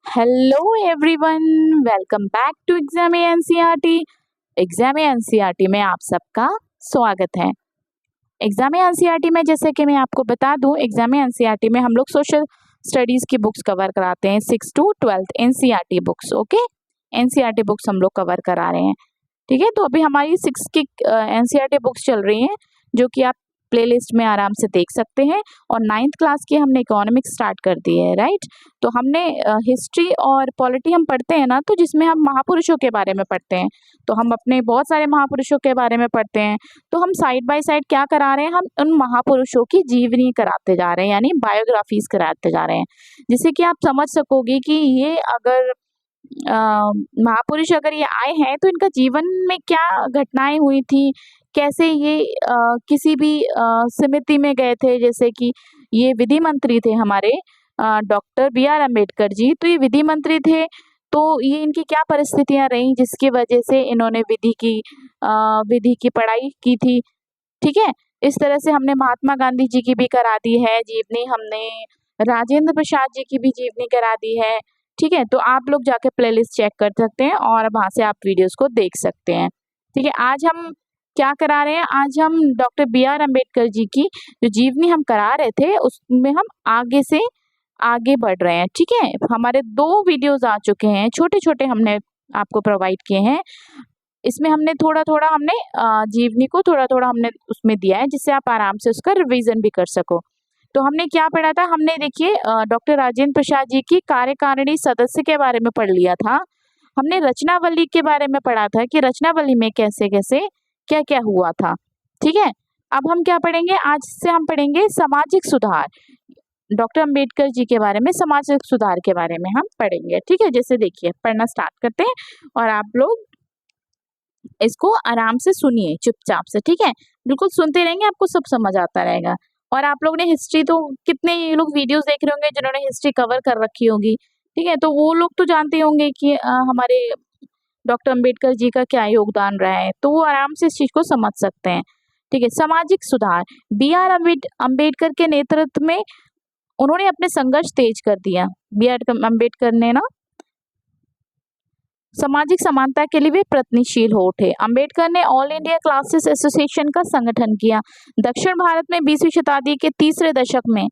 Hello everyone, welcome back to exam NCERT. Exam NCERT में आप सबका स्वागत है। एग्जाम एनसीईआरटी में जैसे कि मैं आपको बता दूं, एग्जाम एनसीईआरटी में हम लोग सोशल स्टडीज की बुक्स कवर कराते हैं, 6 to 12 NCERT books. Okay, NCERT books हम लोग कवर करा रहे हैं। ठीक है, तो अभी हमारी 6 की एनसीईआरटी बुक्स चल रही हैं, जो कि आप प्लेलिस्ट में आराम से देख सकते हैं। और 9th क्लास की हमने इकोनॉमिक्स स्टार्ट कर दी है, राइट। तो हमने हिस्ट्री और पॉलिटी हम पढ़ते हैं ना, तो जिसमें हम महापुरुषों के बारे में पढ़ते हैं, तो हम अपने बहुत सारे महापुरुषों के बारे में पढ़ते हैं। तो हम साइड बाय साइड क्या करा रहे हैं, हम उन महापुरुषों की जीवनी कराते जा रहे हैं, यानी बायोग्राफीज कराते जा रहे हैं, जिससे कि आप समझ सकोगे कि ये अगर महापुरुष अगर ये आए हैं तो इनका जीवन में क्या घटनाएं हुई थी, कैसे ये किसी भी समिति में गए थे। जैसे कि ये विधि मंत्री थे हमारे डॉक्टर B.R. अम्बेडकर जी, तो ये विधि मंत्री थे। तो ये इनकी क्या परिस्थितियां रही जिसकी वजह से इन्होंने विधि की पढ़ाई की थी। ठीक है, इस तरह से हमने महात्मा गांधी जी की भी करा दी है जीवनी, हमने राजेंद्र प्रसाद जी की भी जीवनी करा दी है। ठीक है, तो आप लोग जाके प्लेलिस्ट चेक कर सकते हैं और वहां से आप वीडियोस को देख सकते हैं। ठीक है, आज हम क्या करा रहे हैं, आज हम डॉक्टर B.R. अम्बेडकर जी की जो जीवनी हम करा रहे थे उसमें हम आगे से आगे बढ़ रहे हैं। ठीक है, हमारे 2 वीडियोस आ चुके हैं, छोटे छोटे हमने आपको प्रोवाइड किए हैं। इसमें हमने थोड़ा थोड़ा हमने जीवनी को थोड़ा थोड़ा हमने उसमें दिया है, जिससे आप आराम से उसका रिवीजन भी कर सको। तो हमने क्या पढ़ा था, हमने देखिए डॉक्टर राजेंद्र प्रसाद जी की कार्यकारिणी सदस्य के बारे में पढ़ लिया था। हमने रचनावली के बारे में पढ़ा था कि रचनावली में कैसे कैसे क्या क्या हुआ था। ठीक है, अब हम क्या पढ़ेंगे, आज से हम पढ़ेंगे सामाजिक सुधार। डॉक्टर अंबेडकर जी के बारे में, सामाजिक सुधार के बारे में हम पढ़ेंगे। ठीक है, जैसे देखिए पढ़ना स्टार्ट करते हैं और आप लोग इसको आराम से सुनिए चुपचाप से। ठीक है, बिल्कुल सुनते रहेंगे, आपको सब समझ आता रहेगा। और आप लोग ने हिस्ट्री तो कितने ये लोग वीडियोस देख रहे होंगे जिन्होंने हिस्ट्री कवर कर रखी होगी। ठीक है, तो वो लोग तो जानते होंगे कि हमारे डॉक्टर अंबेडकर जी का क्या योगदान रहा है, तो वो आराम से इस चीज को समझ सकते हैं। ठीक है, सामाजिक सुधार, B.R. अम्बेडकर के नेतृत्व में उन्होंने अपने संघर्ष तेज कर दिया। B.R. अम्बेडकर ने ना सामाजिक समानता के लिए वे प्रयत्नशील हो उठे। अंबेडकर ने ऑल इंडिया क्लासेस एसोसिएशन का संगठन किया। दक्षिण भारत में 20वीं शताब्दी के तीसरे दशक में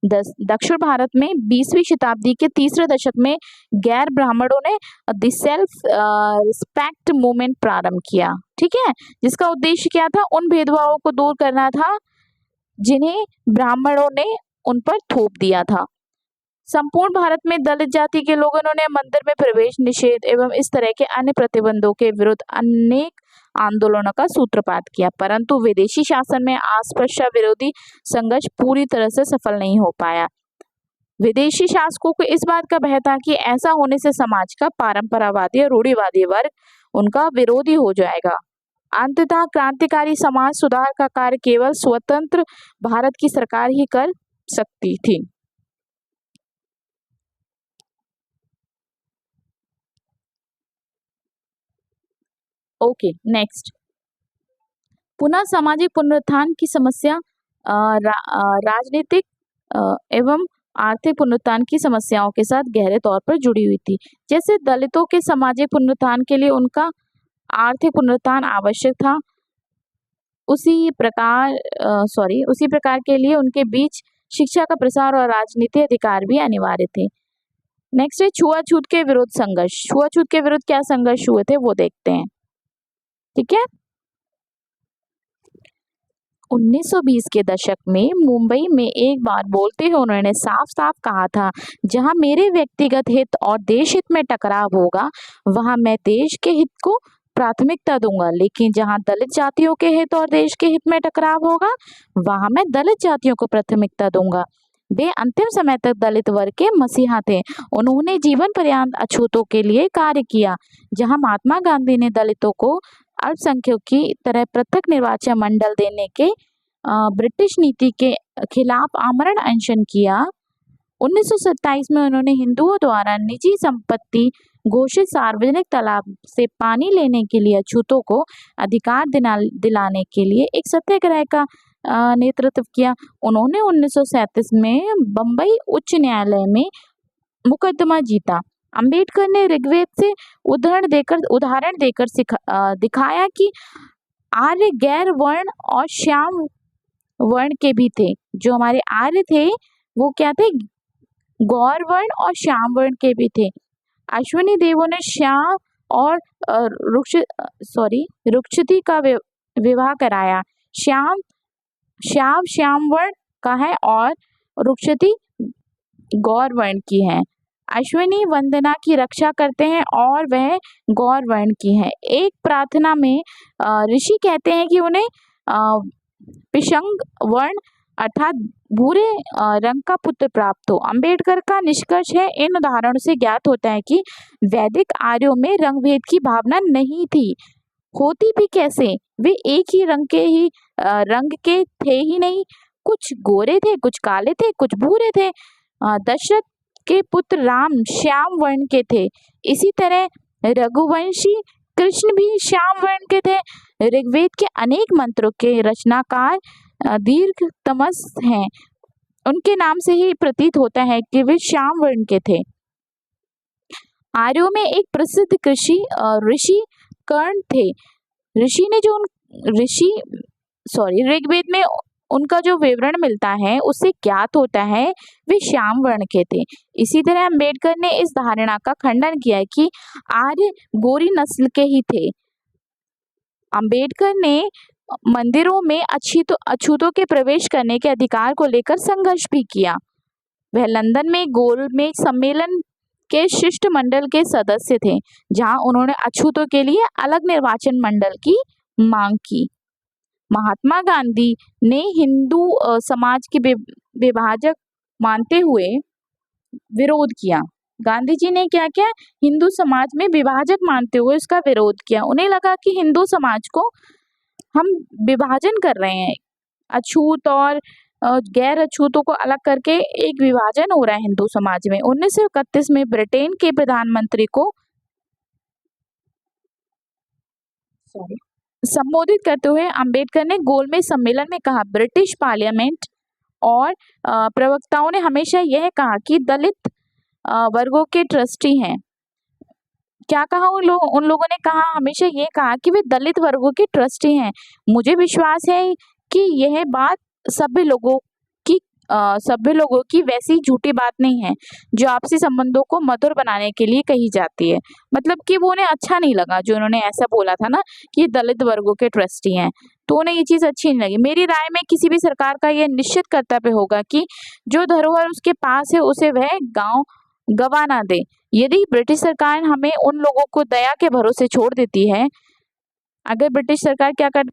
दक्षिण भारत में 20वीं शताब्दी के तीसरे दशक में गैर ब्राह्मणों ने द सेल्फ रिस्पेक्ट मूवमेंट प्रारंभ किया। ठीक है, जिसका उद्देश्य क्या था, उन भेदभावों को दूर करना था जिन्हें ब्राह्मणों ने उन पर थोप दिया था। संपूर्ण भारत में दलित जाति के लोगों ने मंदिर में प्रवेश निषेध एवं इस तरह के अन्य प्रतिबंधों के विरुद्ध अनेक आंदोलनों का सूत्रपात किया, परंतु विदेशी शासन में अस्पृश्यता विरोधी संघर्ष पूरी तरह से सफल नहीं हो पाया। विदेशी शासकों को इस बात का भय था कि ऐसा होने से समाज का परंपरावादी और रूढ़िवादी वर्ग उनका विरोधी हो जाएगा। अंततः क्रांतिकारी समाज सुधार का कार्य केवल स्वतंत्र भारत की सरकार ही कर सकती थी। ओके, नेक्स्ट, पुनः सामाजिक पुनरुत्थान की समस्या राजनीतिक एवं आर्थिक पुनरुत्थान की समस्याओं के साथ गहरे तौर पर जुड़ी हुई थी। जैसे दलितों के सामाजिक पुनरुत्थान के लिए उनका आर्थिक पुनरुत्थान आवश्यक था, उसी प्रकार के लिए उनके बीच शिक्षा का प्रसार और राजनीतिक अधिकार भी अनिवार्य थे। नेक्स्ट है छुआछूत के विरुद्ध संघर्ष। छुआछूत के विरुद्ध क्या संघर्ष हुए थे वो देखते हैं। ठीक है, 1920 के दशक में मुंबई में एक बार बोलते हुए उन्होंने साफ साफ कहा था, जहां मेरे व्यक्तिगत हित और देश हित में टकराव होगा वहां मैं देश के हित को प्राथमिकता दूंगा, लेकिन जहां दलित जातियों के हित और देश के हित में टकराव होगा वहां मैं दलित जातियों को प्राथमिकता दूंगा। वे अंतिम समय तक दलित वर्ग के मसीहा थे। उन्होंने जीवन पर्यंत अछूतों के लिए कार्य किया। जहां महात्मा गांधी ने दलितों को अल्पसंख्यकों की तरह पृथक निर्वाचन मंडल देने के ब्रिटिश नीति के खिलाफ आमरण अनशन किया। 1927 में उन्होंने हिंदुओं द्वारा निजी संपत्ति घोषित सार्वजनिक तालाब से पानी लेने के लिए अछूतों को अधिकार दिलाने के लिए एक सत्याग्रह का नेतृत्व किया। उन्होंने 1937 में बम्बई उच्च न्यायालय में मुकदमा जीता। अंबेडकर ने ऋग्वेद से उदाहरण देकर दिखाया कि आर्य गैर वर्ण और श्याम वर्ण के भी थे। जो हमारे आर्य थे वो क्या थे, गौर वर्ण और श्याम वर्ण के भी थे। अश्विनी देवों ने श्याम और रुक्षती का विवाह कराया। श्याम वर्ण का है और रुक्षती गौर वर्ण की है। अश्विनी वंदना की रक्षा करते हैं और वह गौर वर्ण की है। एक प्रार्थना में ऋषि कहते हैं कि उन्हें पिशंग वर्ण अर्थात भूरे रंग का पुत्र प्राप्त हो। अंबेडकर का निष्कर्ष है, इन उदाहरणों से ज्ञात होता है कि वैदिक आर्यों में रंगभेद की भावना नहीं थी। होती भी कैसे, वे एक ही रंग के थे ही नहीं। कुछ गोरे थे, कुछ काले थे, कुछ भूरे थे। दशरथ के पुत्र राम श्याम वर्ण के थे। इसी तरह रघुवंशी कृष्ण भी श्याम वर्ण के थे। ऋग्वेद के अनेक मंत्रों के रचनाकार दीर्घतमस हैं। उनके नाम से ही प्रतीत होता है कि वे श्याम वर्ण के थे। आर्यों में एक प्रसिद्ध ऋषि कर्ण थे। ऋग्वेद में उनका जो विवरण मिलता है उससे ज्ञात होता है वे श्याम वर्ण के थे। इसी तरह अंबेडकर ने इस धारणा का खंडन किया है कि आर्य गोरी नस्ल के ही थे। अंबेडकर ने मंदिरों में अछूतों के प्रवेश करने के अधिकार को लेकर संघर्ष भी किया। वह लंदन में गोलमेज सम्मेलन के शिष्टमंडल के सदस्य थे, जहां उन्होंने अछूतों के लिए अलग निर्वाचन मंडल की मांग की। महात्मा गांधी ने हिंदू समाज के विभाजक मानते हुए विरोध किया। गांधी जी ने क्या किया, हिंदू समाज में विभाजक मानते हुए उसका विरोध किया। उन्हें लगा कि हिंदू समाज को हम विभाजन कर रहे हैं, अछूत और गैर अछूतों को अलग करके एक विभाजन हो रहा है हिंदू समाज में। 1931 में ब्रिटेन के प्रधानमंत्री को संबोधित करते हुए अंबेडकर ने गोलमेज सम्मेलन में कहा, ब्रिटिश पार्लियामेंट और प्रवक्ताओं ने हमेशा यह कहा कि दलित वर्गों के ट्रस्टी हैं। क्या कहा उन लोगों ने कहा, हमेशा ये कहा कि वे दलित वर्गों के ट्रस्टी हैं। मुझे विश्वास है कि यह बात सभ्य लोगों की वैसी झूठी बात नहीं है जो आपसी संबंधों को मधुर बनाने के लिए कही जाती है। मतलब कि वो उन्हें अच्छा नहीं लगा जो उन्होंने ऐसा बोला था ना कि दलित वर्गों के ट्रस्टी हैं, तो उन्हें ये चीज अच्छी नहीं लगी। मेरी राय में किसी भी सरकार का यह निश्चित कर्तव्य होगा कि जो धरोहर उसके पास है उसे वह गवा ना दे। यदि ब्रिटिश सरकार हमें उन लोगों को दया के भरोसे छोड़ देती है, अगर ब्रिटिश सरकार क्या कर